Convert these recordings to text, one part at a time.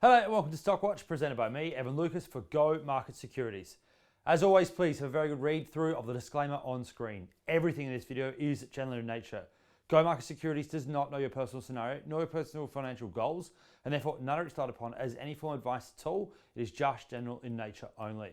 Hello and welcome to Stockwatch, presented by me, Evan Lucas, for Go Market Securities. As always, please have a very good read through of the disclaimer on screen. Everything in this video is general in nature. Go Market Securities does not know your personal scenario, nor your personal financial goals, and therefore none are relied upon as any form of advice at all. It is just general in nature only.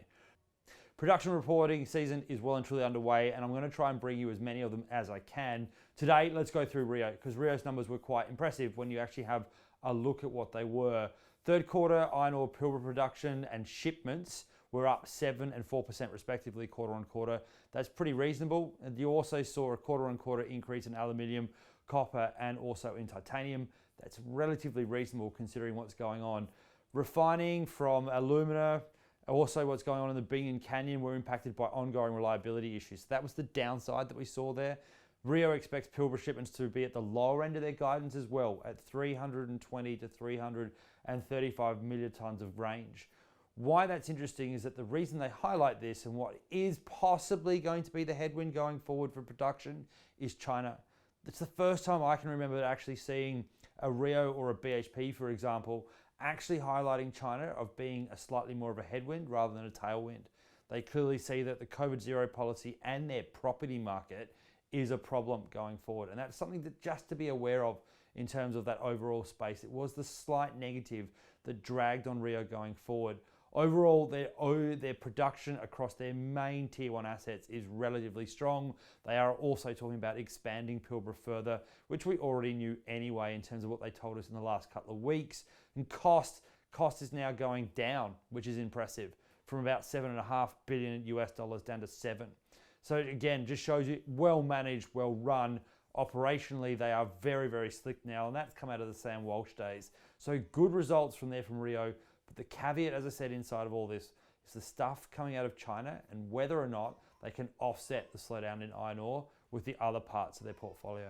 Production reporting season is well and truly underway, and I'm going to try and bring you as many of them as I can. Today, let's go through Rio, because Rio's numbers were quite impressive when you actually have a look at what they were. Third quarter iron ore Pilbara production and shipments were up 7% and 4% respectively quarter on quarter. That's pretty reasonable. And you also saw a quarter on quarter increase in aluminium, copper, and also in titanium. That's relatively reasonable considering what's going on. Refining from alumina, also what's going on in the Bingham Canyon, were impacted by ongoing reliability issues. So that was the downside that we saw there. Rio expects Pilbara shipments to be at the lower end of their guidance as well, at 320 to 335 million tonnes of range. Why that's interesting is that the reason they highlight this and what is possibly going to be the headwind going forward for production is China. It's the first time I can remember actually seeing a Rio or a BHP, for example, actually highlighting China of being a slightly more of a headwind rather than a tailwind. They clearly see that the COVID zero policy and their property market is a problem going forward. And that's something that just to be aware of in terms of that overall space. It was the slight negative that dragged on Rio going forward. Overall, their production across their main tier one assets is relatively strong. They are also talking about expanding Pilbara further, which we already knew anyway in terms of what they told us in the last couple of weeks. And cost is now going down, which is impressive, from about $7.5 billion US dollars down to 7. So again, just shows you well managed, well run. Operationally, they are very, very slick now, and that's come out of the Sam Walsh days. So good results from Rio. But the caveat, as I said, inside of all this is the stuff coming out of China and whether or not they can offset the slowdown in iron ore with the other parts of their portfolio.